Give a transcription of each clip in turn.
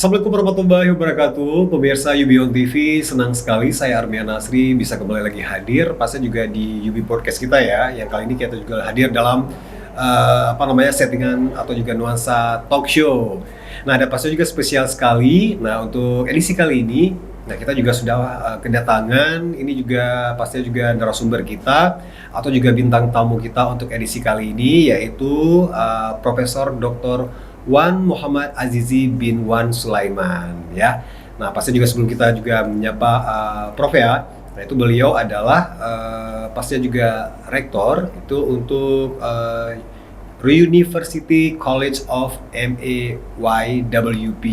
Assalamualaikum warahmatullahi wabarakatuh, pemirsa UB on TV. Senang sekali saya Armian Nasri bisa kembali lagi hadir, pastinya juga di UB Podcast kita ya. Yang kali ini kita juga hadir dalam settingan atau juga nuansa talk show. Nah, ada pastinya juga spesial sekali. Nah, untuk edisi kali ini, nah kita juga sudah kedatangan. Ini juga pastinya juga narasumber kita atau juga bintang tamu kita untuk edisi kali ini, yaitu Profesor Dr. Wan Muhammad Azizi bin Wan Sulaiman ya. Nah, pasti juga sebelum kita juga menyapa Prof ya. Nah, itu beliau adalah pastinya juga rektor itu untuk University College of MAYWP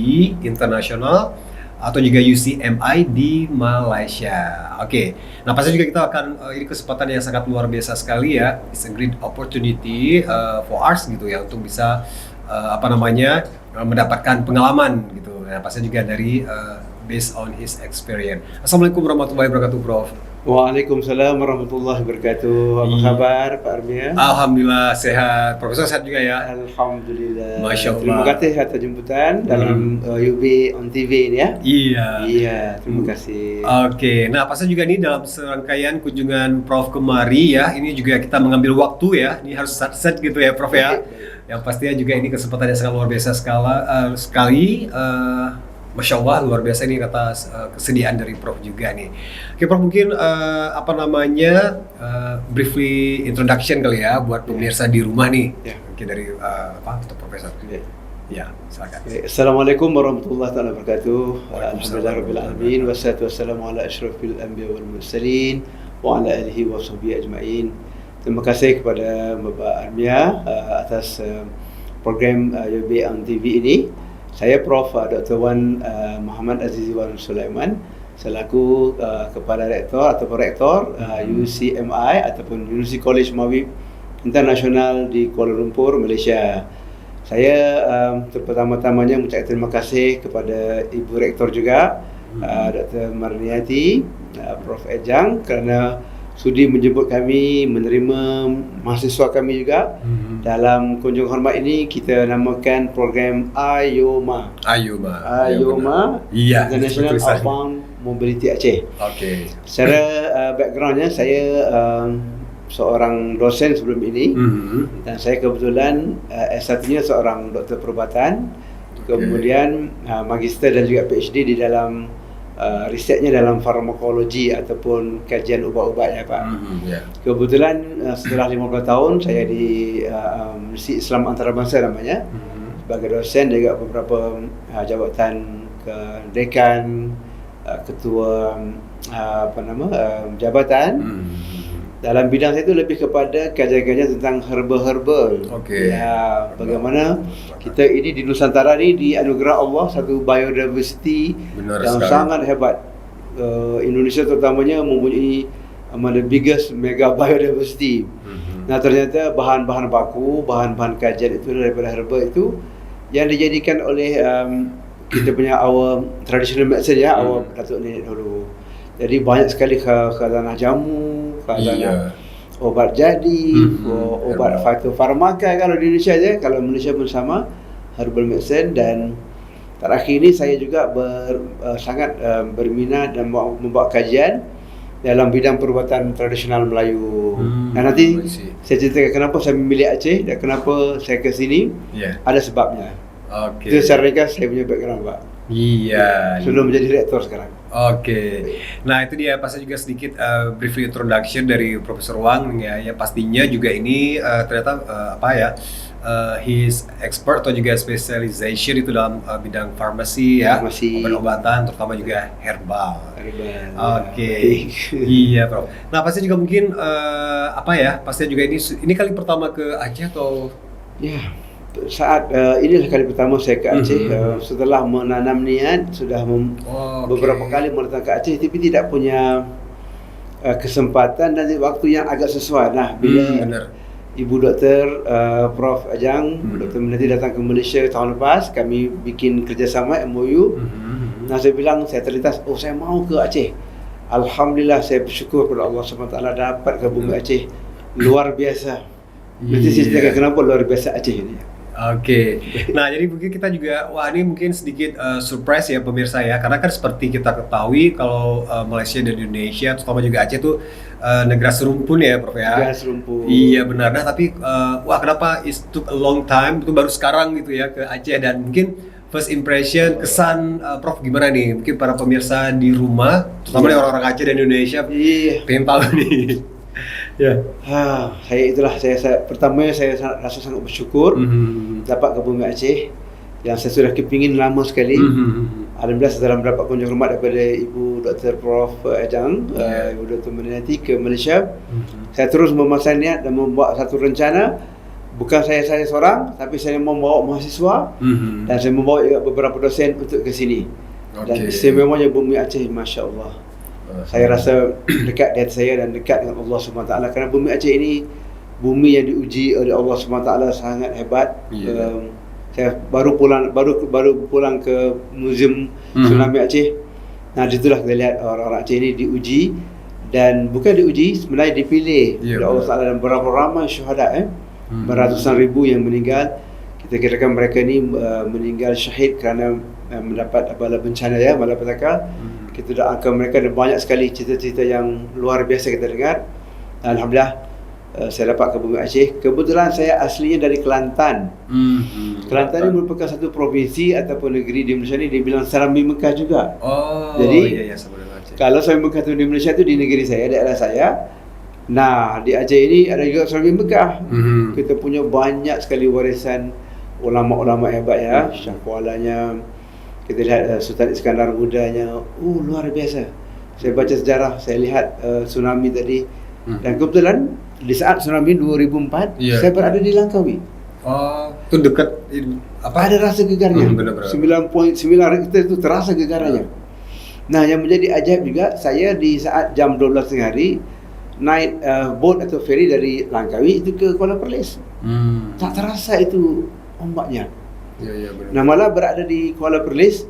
International atau juga UCMI di Malaysia. Oke. Nah, pasti juga kita akan ini kesempatan yang sangat luar biasa sekali ya. It's a great opportunity for us gitu ya untuk bisa mendapatkan pengalaman gitu. Nah, pasti juga dari based on his experience. Assalamualaikum warahmatullahi wabarakatuh, Prof. Waalaikumsalam warahmatullahi wabarakatuh. Apa kabar, Pak Armia? Alhamdulillah sehat. Profesor sehat juga ya? Alhamdulillah. Masya Allah. Terima kasih atas jemputan dalam UB on TV ini ya. Iya, terima kasih. Oke, nah pasti juga ini dalam serangkaian kunjungan Prof kemari ya, ini juga kita mengambil waktu ya, ini harus set gitu ya Prof ya. Yang pastinya juga ini kesempatan yang sangat luar biasa sekali. Masya Allah, luar biasa ini atas kesediaan dari Prof juga nih. Oke Prof, mungkin briefly introduction kali ya buat pemirsa di rumah nih. Mungkin dari untuk Profesor. Ya, silakan. Assalamualaikum warahmatullahi wabarakatuh. Alhamdulillahirabbil alamin wassalatu wassalamu ala asyrafil anbiya wal mursalin wa ala alihi wa sahbihi ajmain. Terima kasih kepada Bapak Armia atas program UB on TV ini. Saya Prof. Dr. Wan Muhammad Azizi Wan Sulaiman selaku Kepala Rektor ataupun Rektor UCMI ataupun University College Mawib International di Kuala Lumpur, Malaysia. Saya pertama-tamanya mengucapkan terima kasih kepada Ibu Rektor juga, Dr. Marniati, Prof. Ejang kerana sudi menjemput kami, menerima mahasiswa kami juga. Dalam kunjungan hormat ini kita namakan program IOMA. Iya, International Outbound Mobility Aceh. Oke. Secara backgroundnya saya seorang dosen sebelum ini dan saya kebetulan S1-nya seorang doktor perubatan, kemudian magister dan juga PhD di dalam risetnya dalam farmakologi ataupun kajian ubat-ubat ya Pak. Kebetulan setelah 50 tahun saya di Universiti Islam Antarabangsa namanya sebagai dosen, juga beberapa jabatan ke dekan, ketua jabatan. Dalam bidang saya itu lebih kepada kajian-kajian tentang herbal. Ya, bagaimana kita ini di Nusantara ini dianugerah Allah satu biodiversity yang sangat hebat. Indonesia terutamanya mempunyai the biggest mega biodiversity. Nah, ternyata bahan-bahan baku, bahan-bahan kajian itu daripada herbal itu yang dijadikan oleh kita punya our traditional medicine ya, our datuk nenek dulu. Jadi banyak sekali khazanah jamu, khazanah obat jadi, obat fitofarmaka kalau di Indonesia je, kalau Malaysia pun sama, herbal medicine. Dan terakhir ini saya juga sangat berminat dan membuat kajian dalam bidang perubatan tradisional Melayu. Dan nanti saya ceritakan kenapa saya memilih Aceh dan kenapa saya ke sini. Ada sebabnya. Itu secara ringkas saya punya background Pak. Sebelum menjadi rektor sekarang. Nah itu dia pasti juga sedikit brief introduction dari Profesor Wang ya. Ya pastinya juga ini ternyata his expert atau juga specialization itu dalam bidang farmasi ya, obat-obatan terutama juga herbal. Iya Prof. Nah pasti juga mungkin pastinya juga ini kali pertama ke Aceh atau? Saat inilah kali pertama saya ke Aceh. Setelah menanam niat sudah beberapa kali datang ke Aceh, tapi tidak punya kesempatan dan waktu yang agak sesuai. Nah, bila Ibu Doktor Prof Ajang, Dr. Menati datang ke Malaysia tahun lepas, kami bikin kerjasama MOU. Nah, saya bilang, saya terlintas, saya mau ke Aceh. Alhamdulillah, saya bersyukur kepada Allah SWT dapat ke bumi Aceh. Luar biasa. Nanti saya ceritakan kenapa luar biasa Aceh ini. Oke. Nah, jadi mungkin kita juga, wah ini mungkin sedikit surprise ya pemirsa ya, karena kan seperti kita ketahui kalau Malaysia dan Indonesia, terutama juga Aceh tuh negara serumpun ya, Prof ya. Negara serumpun. Iya benar. Nah, tapi wah kenapa it took a long time, itu baru sekarang gitu ya ke Aceh, dan mungkin first impression, kesan Prof gimana nih? Mungkin para pemirsa di rumah, terutama nih orang-orang Aceh dan Indonesia, pengen tahu nih. Ya. Saya pertamanya saya rasa sangat bersyukur dapat ke bumi Aceh yang saya sudah kepingin lama sekali. Alhamdulillah setelah mendapat kunjung hormat daripada Ibu Dr. Prof Ejang, Ibu Dr. Menanti ke Malaysia. Saya terus memasang niat dan membuat satu rencana. Bukan saya seorang, tapi saya membawa mahasiswa dan saya membawa beberapa dosen untuk ke sini. Dan istimewanya bumi Aceh, Masya Allah. Saya rasa dekat di hati saya dan dekat dengan Allah SWT, kerana bumi Aceh ini bumi yang diuji oleh Allah SWT sangat hebat. Saya baru pulang ke Museum Tsunami Aceh. Nah, disitulah kita lihat orang-orang Aceh ini diuji, dan bukan diuji, sebenarnya dipilih oleh Allah SWT, dan berapa ramai syuhada, beratusan ribu yang meninggal. Kita kirakan mereka ni meninggal syahid kerana mendapat bala bencana ya, malapetaka. Kita doakan mereka, dan banyak sekali cerita-cerita yang luar biasa kita dengar. Alhamdulillah saya dapat ke bumi Aceh. Kebetulan saya aslinya dari Kelantan. Kelantan ini merupakan satu provinsi ataupun negeri di Malaysia ni dibilang Serambi Mekah juga. Jadi kalau Serambi Mekah tu di Malaysia tu di negeri saya, daerah saya. Nah, di Aceh ini ada juga Serambi Mekah. Kita punya banyak sekali warisan ulama-ulama hebat ya. Syah Kualanya, kita lihat Sultan Iskandar Mudanya, luar biasa. Saya baca sejarah, saya lihat tsunami tadi. Dan kebetulan di saat tsunami 2004, saya berada di Langkawi. Itu dekat apa? Ada rasa gegarnya. 9.9 Richter itu terasa gegarnya. Nah, yang menjadi ajaib juga, saya di saat jam 12 tengah hari naik boat atau ferry dari Langkawi itu ke Kuala Perlis. Tak terasa itu ombaknya. Nah, malah berada di Kuala Perlis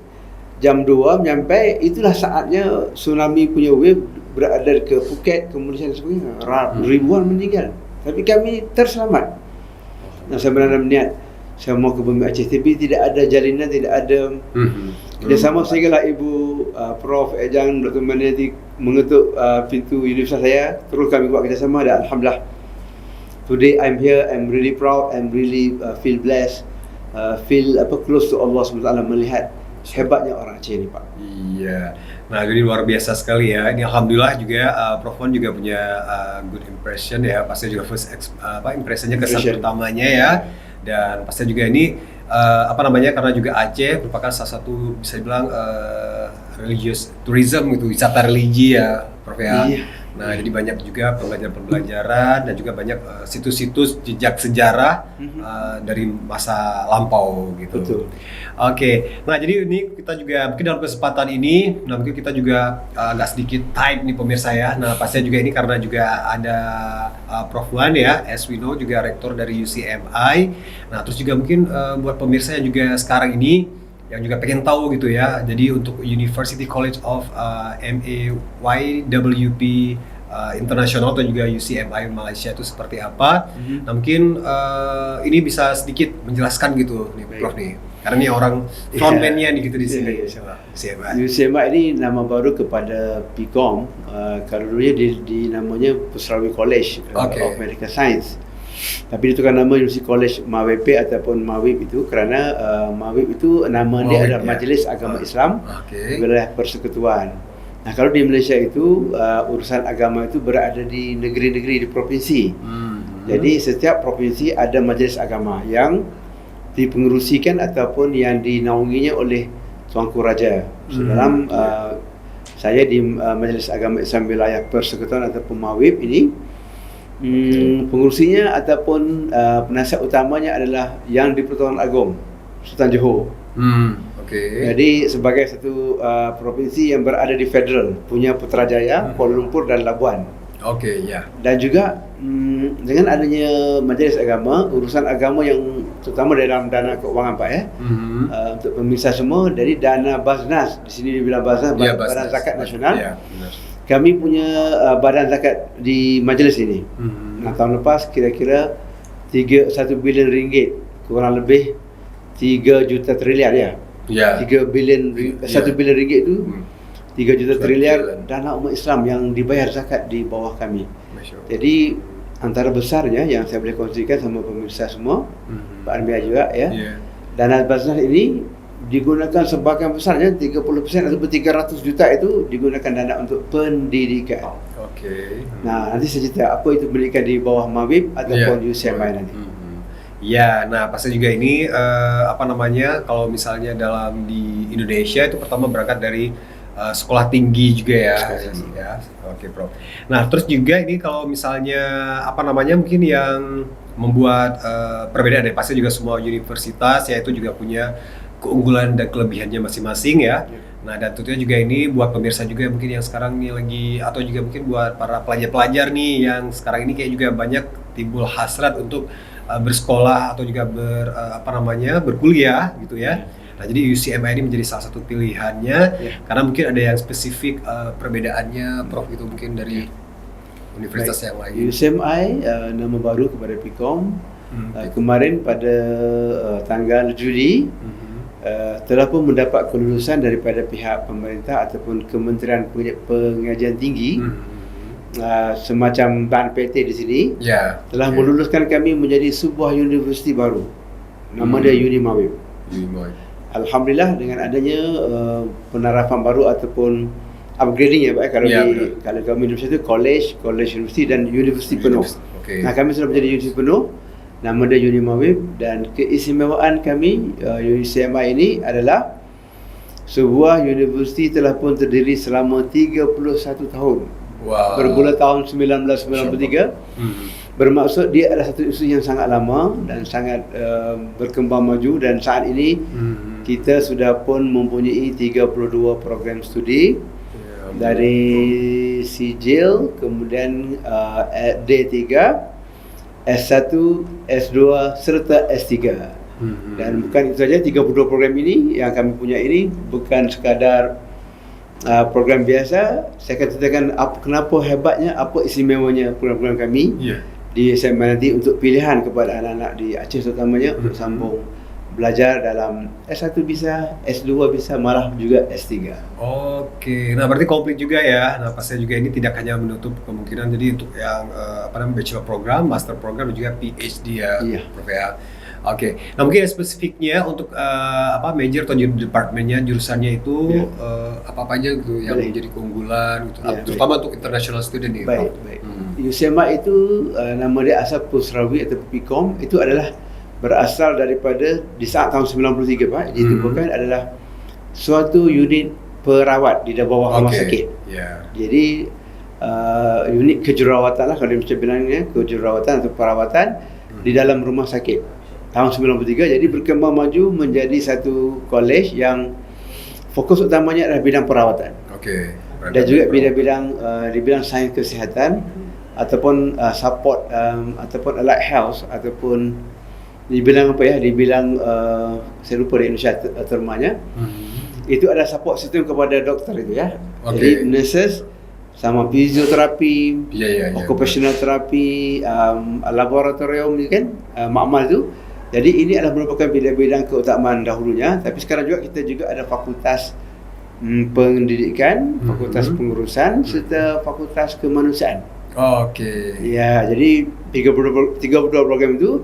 jam 2 menyampai, itulah saatnya tsunami punya wave berada ke Phuket, ke Malaysia dan sebagainya. Ribuan meninggal, tapi kami terselamat. Nah, saya benar-benar niat saya mau ke bumi Aceh, tapi tidak ada jalinan, tidak ada kerjasama, sehinggalah Ibu Prof Ejang, Dr. Menanti mengetuk pintu universitas saya, terus kami buat kerjasama, dan Alhamdulillah today I'm here, I'm really proud, I'm really feel blessed, feel close to Allah SWT, melihat hebatnya orang Aceh ini, Pak. Iya. Nah, jadi luar biasa sekali ya. Ini alhamdulillah juga Prof Wan juga punya good impression ya. Pasti juga first impressionnya, kesan pertamanya ya. Dan pasti juga ini karena juga Aceh merupakan salah satu bisa dibilang religious tourism gitu, wisata religi ya, Prof ya. Iya. Nah, jadi banyak juga pembelajaran dan juga banyak situs-situs jejak sejarah dari masa lampau gitu. Betul. Oke. Nah, jadi ini kita juga mungkin dalam kesempatan ini, nah mungkin kita juga agak sedikit tight nih pemirsa ya. Nah, pastinya juga ini karena juga ada Prof Wan ya, as we know, juga rektor dari UCMI. Nah, terus juga mungkin buat pemirsa yang juga sekarang ini yang juga pengen tahu gitu ya. Jadi untuk University College of MAYWP Internasional atau juga UCMI Malaysia itu seperti apa? Nah, mungkin ini bisa sedikit menjelaskan gitu nih Prof nih. Karena ini orang frontman-nya nih gitu di sini. UCMI ini nama baru kepada PIKOM. Kalau dulunya di namanya Pusrawi College of Medical Science. Tapi itu kan nama University College MAWP ataupun MAWIP itu kerana MAWIP itu nama dia adalah Majlis Agama Islam Wilayah Persekutuan. Nah, kalau di Malaysia itu urusan agama itu berada di negeri-negeri, di provinsi. Jadi setiap provinsi ada majlis agama yang dipengerusikan ataupun yang dinaunginya oleh Tuanku Raja. Dalam saya di Majlis Agama Islam Wilayah Persekutuan ataupun MAWIP ini, pengurusinya ataupun penasihat utamanya adalah Yang di-Pertuan Agong Sultan Johor. Jadi sebagai satu provinsi yang berada di federal, punya Putrajaya, Kuala Lumpur dan Labuan. Dan juga dengan adanya majlis agama, urusan agama yang terutama dalam dana keuangan Pak ya, untuk pemirsa semua, dari dana Basnas, di sini dibilang Basnas, Badan Zakat Nasional. Kami punya badan zakat di majlis ini. Nah, tahun lepas kira-kira 1 bilion ringgit kurang lebih 3 juta triliun ya. Ya. 3 bilion, 1 bilion ringgit itu 3 juta triliun dana umat Islam yang dibayar zakat di bawah kami. Jadi antara besarnya yang saya boleh kongsikan sama pemirsa semua, Pak Armia juga ya. Dana Basnas ini digunakan sebagian besarnya 30% atau 300 juta itu digunakan dana untuk pendidikan. Nah, nanti saya cerita apa itu pendidikan di bawah Mawib ataupun UCMI nanti. Ya, nah pasti juga ini kalau misalnya dalam di Indonesia itu pertama berangkat dari sekolah tinggi juga ya. Oke, Prof. Nah, terus juga ini kalau misalnya mungkin yang membuat perbedaan pasti juga semua universitas yaitu juga punya keunggulan dan kelebihannya masing-masing ya. Nah, dan tentunya juga ini buat pemirsa juga mungkin yang sekarang nih lagi atau juga mungkin buat para pelajar-pelajar nih yang sekarang ini kayak juga banyak timbul hasrat untuk bersekolah atau juga berkuliah gitu ya. Nah, jadi UCMI ini menjadi salah satu pilihannya karena mungkin ada yang spesifik perbedaannya, Prof, itu mungkin dari universitas yang lain. UCMI nama baru kepada PIKOM kemarin pada tanggal Juli telah pun mendapat kelulusan daripada pihak pemerintah ataupun Kementerian Pengajian Tinggi, semacam BAN PT di sini telah meluluskan kami menjadi sebuah universiti baru. Nama dia Unimawib. Alhamdulillah dengan adanya penerapan baru ataupun upgrading ya Pak, kalau kami universiti itu college, universiti dan universiti penuh. Nah, kami sudah menjadi universiti penuh. Nama dia Unimawib dan keistimewaan kami UCMI ini adalah sebuah universiti telah pun terdiri selama 31 tahun. Bermula tahun 1993. Bermaksud dia adalah satu institusi yang sangat lama dan sangat berkembang maju, dan saat ini kita sudah pun mempunyai 32 program studi dari sijil, kemudian D3, S1, S2 serta S3. Dan bukan itu saja, 32 program ini yang kami punya ini bukan sekadar program biasa. Saya akan ceritakan kenapa hebatnya, apa istimewanya program kami di SMA nanti untuk pilihan kepada anak-anak di Aceh terutamanya untuk sambung belajar dalam S1 bisa, S2 bisa, malah juga S3. Nah berarti komplit juga ya. Nah pastinya juga ini tidak hanya menutup kemungkinan jadi untuk yang bachelor program, master program dan juga PhD ya, Prof ya. Nah mungkin spesifiknya untuk major atau departmentnya, jurusannya itu apa aja gitu yang menjadi keunggulan gitu, terutama untuk international student nih. Baik. UCMI itu nama dia asal Pusrawi atau PIKOM itu adalah berasal daripada di saat tahun 93 Pak, ditemukan adalah suatu unit perawat di bawah rumah sakit. Jadi unit kejururawatan lah kalau macam bilangnya, kejururawatan atau perawatan di dalam rumah sakit tahun 93. Jadi berkembang maju menjadi satu college yang fokus utamanya adalah bidang perawatan. Dan juga bidang-bidang di bidang sains kesihatan ataupun support ataupun allied health ataupun di bidang di bidang saya lupa di Indonesia termanya. Itu ada support system kepada dokter itu ya. Jadi nurses sama fisioterapi, occupational therapy, laboratorium kan, makmal itu. Jadi ini adalah merupakan bidang-bidang keutamaan dahulunya, tapi sekarang juga kita juga ada fakultas pendidikan, fakultas pengurusan serta fakultas kemanusiaan. Ya, jadi 32 program itu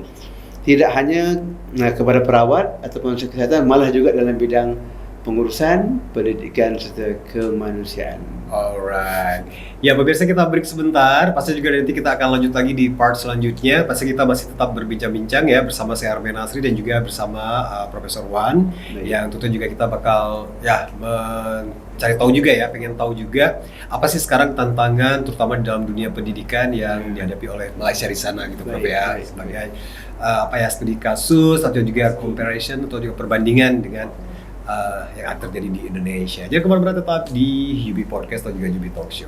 tidak hanya kepada perawat ataupun kesehatan, malah juga dalam bidang pengurusan, pendidikan serta kemanusiaan. Alright. Ya pemirsa, kita break sebentar. Pasti juga nanti kita akan lanjut lagi di part selanjutnya. Pasti kita masih tetap berbincang-bincang ya bersama saya Armia Nasri dan juga bersama Profesor Wan. Yang tentu juga kita bakal mencari tahu juga ya, pengen tahu juga apa sih sekarang tantangan terutama di dalam dunia pendidikan yang dihadapi oleh Malaysia di sana gitu, Prof ya. Sebagai studi kasus atau juga comparison atau juga perbandingan dengan yang terjadi di Indonesia. Jadi kemana-mana tetap di UB Podcast atau juga UB Talk Show.